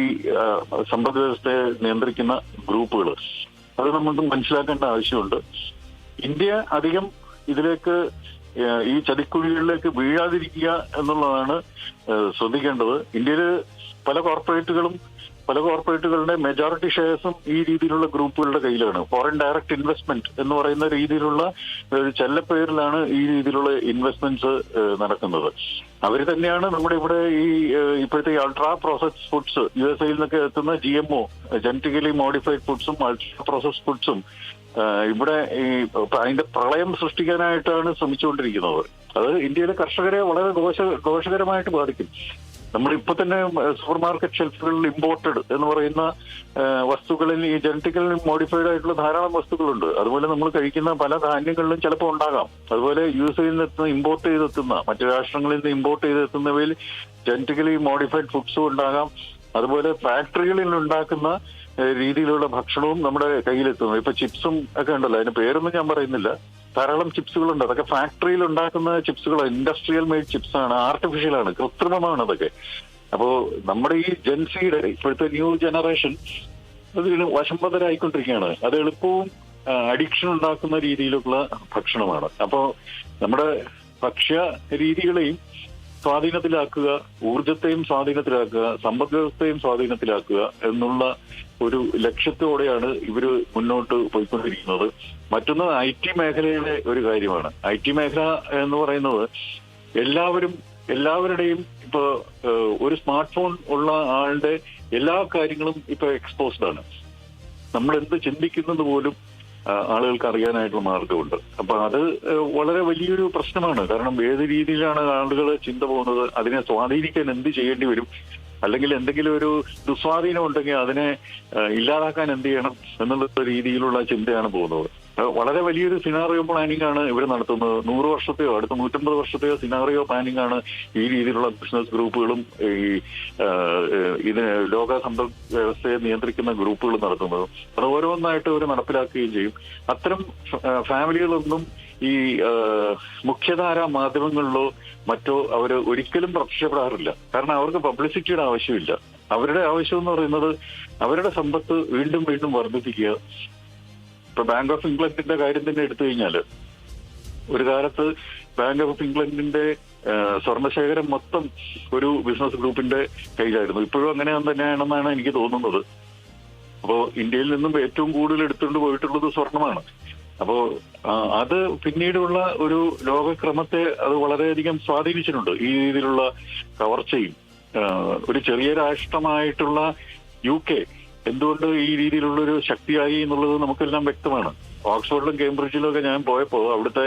സമ്പദ് വ്യവസ്ഥയെ നിയന്ത്രിക്കുന്ന ഗ്രൂപ്പുകൾ. അത് നമുക്ക് മനസ്സിലാക്കേണ്ട ആവശ്യമുണ്ട്. ഇന്ത്യ അധികം ഇതിലേക്ക് ഈ ചതിക്കുഴികളിലേക്ക് വീഴാതിരിക്കുക എന്നുള്ളതാണ് ശ്രദ്ധിക്കേണ്ടത്. ഇന്ത്യയിൽ പല കോർപ്പറേറ്റുകളുടെ മെജോറിറ്റി ഷെയർസും ഈ രീതിയിലുള്ള ഗ്രൂപ്പുകളുടെ കയ്യിലാണ്. ഫോറിൻ ഡയറക്റ്റ് ഇൻവെസ്റ്റ്മെന്റ് എന്ന് പറയുന്ന രീതിയിലുള്ള ഒരു ചെല്ലപ്പേരിലാണ് ഈ രീതിയിലുള്ള ഇൻവെസ്റ്റ്മെന്റ്സ് നടക്കുന്നത്. അവർ തന്നെയാണ് നമ്മുടെ ഇവിടെ ഇപ്പോഴത്തെ അൾട്രാ പ്രോസസ്ഡ് ഫുഡ്സ്, USA നിന്നൊക്കെ എത്തുന്ന GMO ജനറ്റിക്കലി മോഡിഫൈഡ് ഫുഡ്സും അൾട്രാ പ്രോസസ്ഡ് ഫുഡ്സും ഇവിടെ അതിന്റെ പ്രളയം സൃഷ്ടിക്കാനായിട്ടാണ് ശ്രമിച്ചുകൊണ്ടിരിക്കുന്നത്. അത് ഇന്ത്യയിലെ കർഷകരെ വളരെ ദോഷകരമായിട്ട് ബാധിക്കും. നമ്മളിപ്പോ തന്നെ സൂപ്പർ മാർക്കറ്റ് ഷെൽഫുകളിൽ ഇമ്പോർട്ടഡ് എന്ന് പറയുന്ന വസ്തുക്കളിൽ ഈ ജനറ്റിക്കലി മോഡിഫൈഡ് ആയിട്ടുള്ള ധാരാളം വസ്തുക്കളുണ്ട്. അതുപോലെ നമ്മൾ കഴിക്കുന്ന പല ധാന്യങ്ങളിലും ചിലപ്പോൾ ഉണ്ടാകാം. അതുപോലെ USA നിന്ന് ഇമ്പോർട്ട് ചെയ്തെത്തുന്ന, മറ്റു രാഷ്ട്രങ്ങളിൽ നിന്ന് ഇമ്പോർട്ട് ചെയ്തെത്തുന്നവയിൽ ജനറ്റിക്കലി മോഡിഫൈഡ് ഫുഡ്സും ഉണ്ടാകാം. അതുപോലെ ഫാക്ടറികളിൽ ഉണ്ടാക്കുന്ന രീതിയിലുള്ള ഭക്ഷണവും നമ്മുടെ കയ്യിലെത്തുന്നു. ഇപ്പൊ ചിപ്സും ഒക്കെ ഉണ്ടല്ലോ, അതിന് പേരൊന്നും ഞാൻ പറയുന്നില്ല. ധാരാളം ചിപ്സുകളുണ്ട്. അതൊക്കെ ഫാക്ടറിയിൽ ഉണ്ടാക്കുന്ന ചിപ്സുകൾ, ഇൻഡസ്ട്രിയൽ മെയ്ഡ് ചിപ്സ് ആണ്, ആർട്ടിഫിഷ്യൽ ആണ്, കൃത്രിമമാണ് അതൊക്കെ. അപ്പോ നമ്മുടെ ഈ ജെൻസിയുടെ ഇപ്പോഴത്തെ ന്യൂ ജനറേഷൻ അതിന് വശംബദ്ധരായിക്കൊണ്ടിരിക്കുകയാണ്. അത് എളുപ്പവും അഡിക്ഷൻ ഉണ്ടാക്കുന്ന രീതിയിലുള്ള ഭക്ഷണമാണ്. അപ്പോ നമ്മുടെ ഭക്ഷ്യ രീതികളെയും സ്വാധീനത്തിലാക്കുക, ഊർജത്തെയും സ്വാധീനത്തിലാക്കുക, സമ്പദ് വ്യവസ്ഥയും സ്വാധീനത്തിലാക്കുക എന്നുള്ള ഒരു ലക്ഷ്യത്തോടെയാണ് ഇവര് മുന്നോട്ട് പോയിക്കൊണ്ടിരിക്കുന്നത്. മറ്റൊന്ന് IT മേഖലയുടെ ഒരു കാര്യമാണ്. IT മേഖല എന്ന് പറയുന്നത് എല്ലാവരുടെയും ഇപ്പൊ ഒരു സ്മാർട്ട് ഫോൺ ഉള്ള ആളുടെ എല്ലാ കാര്യങ്ങളും ഇപ്പൊ എക്സ്പോസ്ഡ് ആണ്. നമ്മൾ എന്ത് ചിന്തിക്കുന്നത് പോലും ആളുകൾക്ക് അറിയാനായിട്ടുള്ള മാർഗമുണ്ട്. അപ്പൊ അത് വളരെ വലിയൊരു പ്രശ്നമാണ്. കാരണം ഏത് രീതിയിലാണ് ആളുകൾ ചിന്ത പോകുന്നത്, അതിനെ സ്വാധീനിക്കാൻ എന്ത് ചെയ്യേണ്ടി വരും, അല്ലെങ്കിൽ എന്തെങ്കിലും ഒരു ദുസ്വാധീനം ഉണ്ടെങ്കിൽ അതിനെ ഇല്ലാതാക്കാൻ എന്ത് ചെയ്യണം എന്നുള്ള രീതിയിലുള്ള ചിന്തയാണ് പോകുന്നത്. വളരെ വലിയൊരു സിനാറിയോ പ്ലാനിംഗ് ആണ് ഇവർ നടത്തുന്നത്. 100 വർഷത്തെയോ അടുത്ത 150 വർഷത്തെയോ സിനാറിയോ പ്ലാനിംഗ് ആണ് ഈ രീതിയിലുള്ള ബിസിനസ് ഗ്രൂപ്പുകളും ഈ ഇതിന് ലോക സമ്പദ് വ്യവസ്ഥയെ നിയന്ത്രിക്കുന്ന ഗ്രൂപ്പുകൾ നടത്തുന്നത്. അത് ഓരോന്നായിട്ട് അവർ നടപ്പിലാക്കുകയും ചെയ്യും. അത്തരം ഫാമിലികളൊന്നും ഈ മുഖ്യധാര മാധ്യമങ്ങളിലോ മറ്റോ അവർ ഒരിക്കലും പ്രത്യക്ഷപ്പെടാറില്ല. കാരണം അവർക്ക് പബ്ലിസിറ്റിയുടെ ആവശ്യമില്ല. അവരുടെ ആവശ്യം എന്ന് പറയുന്നത് അവരുടെ സമ്പത്ത് വീണ്ടും വീണ്ടും വർദ്ധിപ്പിക്കുക. ഇപ്പൊ ബാങ്ക് ഓഫ് ഇംഗ്ലണ്ടിന്റെ കാര്യം തന്നെ എടുത്തു കഴിഞ്ഞാൽ, ഒരു കാലത്ത് ബാങ്ക് ഓഫ് ഇംഗ്ലണ്ടിന്റെ സ്വർണ്ണശേഖരം മൊത്തം ഒരു ബിസിനസ് ഗ്രൂപ്പിന്റെ കയ്യിലായിരുന്നു. ഇപ്പോഴും അങ്ങനെ തന്നെയാണെന്നാണ് എനിക്ക് തോന്നുന്നത്. അപ്പോ ഇന്ത്യയിൽ നിന്നും ഏറ്റവും കൂടുതൽ എടുത്തുകൊണ്ട് പോയിട്ടുള്ളത് സ്വർണമാണ്. അപ്പോ അത് പിന്നീടുള്ള ഒരു ലോകക്രമത്തെ അത് വളരെയധികം സ്വാധീനിച്ചിട്ടുണ്ട്. ഈ രീതിയിലുള്ള കവർച്ചയും ഒരു ചെറിയ രാഷ്ട്രമായിട്ടുള്ള UK എന്തുകൊണ്ട് ഈ രീതിയിലുള്ളൊരു ശക്തിയായി എന്നുള്ളത് നമുക്കെല്ലാം വ്യക്തമാണ്. ഓക്സ്ഫോർഡിലും കേംബ്രിഡ്ജിലും ഒക്കെ ഞാൻ പോയപ്പോൾ അവിടുത്തെ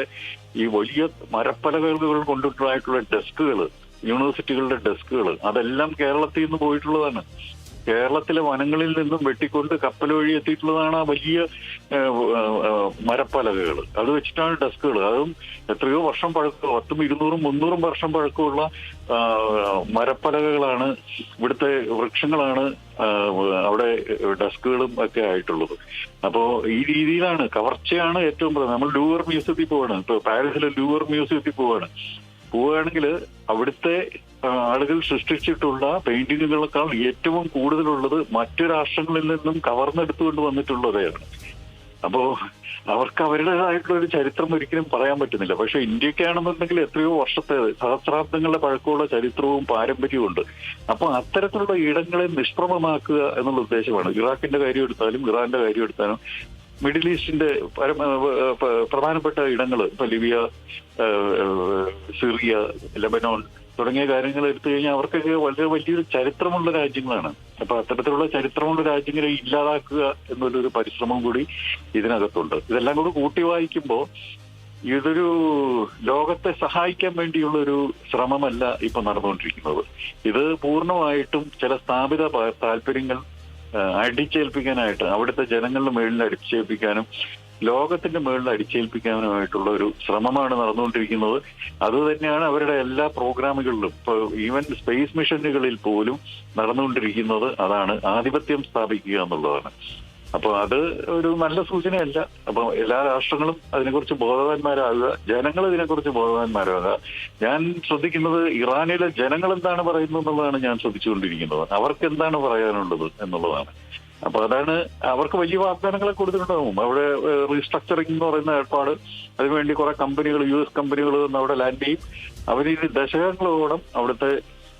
ഈ വലിയ മരപ്പലകകൾ കൊണ്ടിട്ടുള്ളതായിട്ടുള്ള ഡെസ്കുകൾ, യൂണിവേഴ്സിറ്റികളുടെ ഡെസ്കുകൾ, അതെല്ലാം കേരളത്തിൽ നിന്ന് പോയിട്ടുള്ളതാണ്. കേരളത്തിലെ വനങ്ങളിൽ നിന്നും വെട്ടിക്കൊണ്ട് കപ്പൽ വഴി എത്തിയിട്ടുള്ളതാണ് ആ വലിയ മരപ്പലകകൾ. അത് വെച്ചിട്ടാണ് ഡെസ്കുകൾ. അതും എത്രയോ വർഷം പഴക്കം, 100, 200, 300 വർഷം പഴക്കമുള്ള മരപ്പലകകളാണ്, ഇവിടുത്തെ വൃക്ഷങ്ങളാണ് അവിടെ ഡെസ്കുകളും ഒക്കെ ആയിട്ടുള്ളത്. അപ്പോ ഈ രീതിയിലാണ് കവർച്ചയാണ് ഏറ്റവും പ്രധാനം. നമ്മൾ ലൂവർ മ്യൂസിയത്തിൽ പോവാണ്, ഇപ്പൊ പാരീസിലെ ലൂവർ മ്യൂസിയത്തിൽ പോവുകയാണെങ്കിൽ അവിടുത്തെ ആളുകൾ സൃഷ്ടിച്ചിട്ടുള്ള പെയിന്റിങ്ങുകളെക്കാൾ ഏറ്റവും കൂടുതലുള്ളത് മറ്റു രാഷ്ട്രങ്ങളിൽ നിന്നും കവർന്നെടുത്തുകൊണ്ട് വന്നിട്ടുള്ളവയാണ്. അപ്പോ അവർക്ക് അവരുടേതായിട്ടുള്ള ഒരു ചരിത്രം ഒരിക്കലും പറയാൻ പറ്റുന്നില്ല. പക്ഷെ ഇന്ത്യക്കാണെന്നുണ്ടെങ്കിൽ എത്രയോ വർഷത്തെ സഹസ്രാബ്ദങ്ങളുടെ പഴക്കമുള്ള ചരിത്രവും പാരമ്പര്യവും ഉണ്ട്. അപ്പൊ അത്തരത്തിലുള്ള ഇടങ്ങളെ നിഷ്പ്രഭമാക്കുക എന്നുള്ള ഉദ്ദേശമാണ്. ഇറാഖിന്റെ കാര്യം എടുത്താലും ഇറാന്റെ കാര്യം എടുത്താലും മിഡിൽ ഈസ്റ്റിന്റെ പ്രധാനപ്പെട്ട ഇടങ്ങൾ, ഇപ്പൊ ലിബിയ, സിറിയ, ലെബനോൺ തുടങ്ങിയ കാര്യങ്ങൾ എടുത്തു കഴിഞ്ഞാൽ അവർക്കൊക്കെ വളരെ വലിയൊരു ചരിത്രമുള്ള രാജ്യങ്ങളാണ്. അപ്പൊ അത്തരത്തിലുള്ള ചരിത്രമുള്ള രാജ്യങ്ങളെ ഇല്ലാതാക്കുക എന്നുള്ളൊരു പരിശ്രമം കൂടി ഇതിനകത്തുണ്ട്. ഇതെല്ലാം കൂടി കൂട്ടി വായിക്കുമ്പോൾ ഇതൊരു ലോകത്തെ സഹായിക്കാൻ വേണ്ടിയുള്ള ഒരു ശ്രമമല്ല ഇപ്പൊ നടന്നുകൊണ്ടിരിക്കുന്നത്. ഇത് പൂർണ്ണമായിട്ടും ചില സ്ഥാപിത താല്പര്യങ്ങൾ അടിച്ചേൽപ്പിക്കാനായിട്ട്, അവിടുത്തെ ജനങ്ങളുടെ മേളിൽ അടിച്ചേൽപ്പിക്കാനും ലോകത്തിന്റെ മേളിൽ അടിച്ചേൽപ്പിക്കാനുമായിട്ടുള്ള ഒരു ശ്രമമാണ് നടന്നുകൊണ്ടിരിക്കുന്നത്. അത് തന്നെയാണ് അവരുടെ എല്ലാ പ്രോഗ്രാമുകളിലും, ഇപ്പൊ ഈവൻ സ്പേസ് മിഷനുകളിൽ പോലും നടന്നുകൊണ്ടിരിക്കുന്നത്. അതാണ് ആധിപത്യം സ്ഥാപിക്കുക എന്നുള്ളതാണ്. അപ്പൊ അത് ഒരു നല്ല സൂചനയല്ല. അപ്പൊ എല്ലാ രാഷ്ട്രങ്ങളും അതിനെക്കുറിച്ച് ബോധവാന്മാരാകുക, ജനങ്ങൾ ഇതിനെക്കുറിച്ച് ബോധവാന്മാരാകുക. ഞാൻ ശ്രദ്ധിക്കുന്നത് ഇറാനിലെ ജനങ്ങൾ എന്താണ് പറയുന്നത് എന്നുള്ളതാണ് ഞാൻ ശ്രദ്ധിച്ചുകൊണ്ടിരിക്കുന്നത്. അവർക്ക് എന്താണ് പറയാനുള്ളത് എന്നുള്ളതാണ്. അപ്പൊ അതാണ്, അവർക്ക് വലിയ വാഗ്ദാനങ്ങളെ കൊടുത്തിട്ടുണ്ടാവും. അവിടെ റീസ്ട്രക്ചറിംഗ് എന്ന് പറയുന്ന ഏർപ്പാട്, അതിനുവേണ്ടി കുറെ കമ്പനികൾ, US കമ്പനികൾ അവിടെ ലാൻഡ് ചെയ്യും. അവർ ദശകങ്ങളോളം അവിടുത്തെ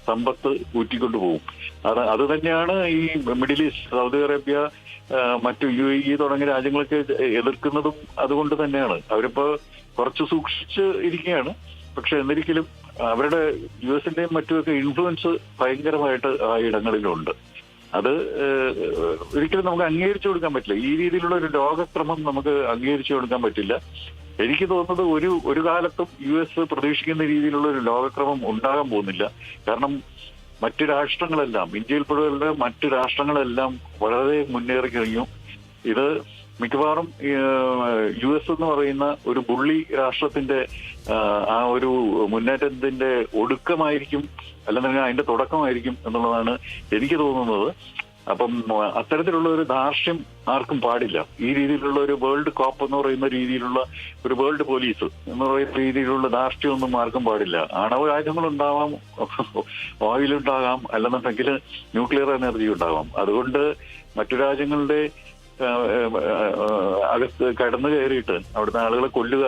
സമ്പത്ത് ഊറ്റിക്കൊണ്ടു പോകും. അത് തന്നെയാണ് ഈ മിഡിൽ ഈസ്റ്റ്, സൗദി അറേബ്യ, മറ്റു UAE തുടങ്ങിയ രാജ്യങ്ങളൊക്കെ എതിർക്കുന്നതും അതുകൊണ്ട് തന്നെയാണ്. അവരിപ്പോ കുറച്ച് സൂക്ഷിച്ച് ഇരിക്കുകയാണ്. പക്ഷെ എന്നിരിക്കലും അവരുടെ US-ന്റെയും മറ്റുമൊക്കെ ഇൻഫ്ലുവൻസ് ഭയങ്കരമായിട്ട് ആ ഇടങ്ങളിലുണ്ട്. അത് ഒരിക്കലും നമുക്ക് അംഗീകരിച്ചു കൊടുക്കാൻ പറ്റില്ല. ഈ രീതിയിലുള്ള ഒരു ലോകക്രമം നമുക്ക് അംഗീകരിച്ചു കൊടുക്കാൻ പറ്റില്ല. എനിക്ക് തോന്നുന്നത് ഒരു കാലത്തും US പ്രതീക്ഷിക്കുന്ന രീതിയിലുള്ള ഒരു ലോകക്രമം ഉണ്ടാകാൻ പോകുന്നില്ല. കാരണം മറ്റു രാഷ്ട്രങ്ങളെല്ലാം, ഇന്ത്യയിൽ പെടുന്ന മറ്റു രാഷ്ട്രങ്ങളെല്ലാം വളരെ മുന്നേറി കഴിഞ്ഞു. ഇത് മിക്കവാറും US എന്ന് പറയുന്ന ഒരു ബുള്ളി രാഷ്ട്രത്തിന്റെ ആ ഒരു മുന്നേറ്റത്തിന്റെ ഒടുക്കമായിരിക്കും, അല്ലെന്നുണ്ടെങ്കിൽ അതിന്റെ തുടക്കമായിരിക്കും എന്നുള്ളതാണ് എനിക്ക് തോന്നുന്നത്. അപ്പം അത്തരത്തിലുള്ള ഒരു ധാർഷ്ട്യം ആർക്കും പാടില്ല. ഈ രീതിയിലുള്ള ഒരു വേൾഡ് കോപ്പ് എന്ന് പറയുന്ന രീതിയിലുള്ള ഒരു വേൾഡ് പോലീസ് എന്ന് പറയുന്ന രീതിയിലുള്ള ധാർഷ്ട്യമൊന്നും ആർക്കും പാടില്ല. ആണവ ആയുധങ്ങളുണ്ടാവാം, ഓയിലുണ്ടാകാം, അല്ലെന്നുണ്ടെങ്കിൽ ന്യൂക്ലിയർ എനർജി ഉണ്ടാവാം. അതുകൊണ്ട് മറ്റു രാജ്യങ്ങളുടെ അകത്ത് കടന്നു കയറിയിട്ട് അവിടുത്തെ ആളുകളെ കൊല്ലുക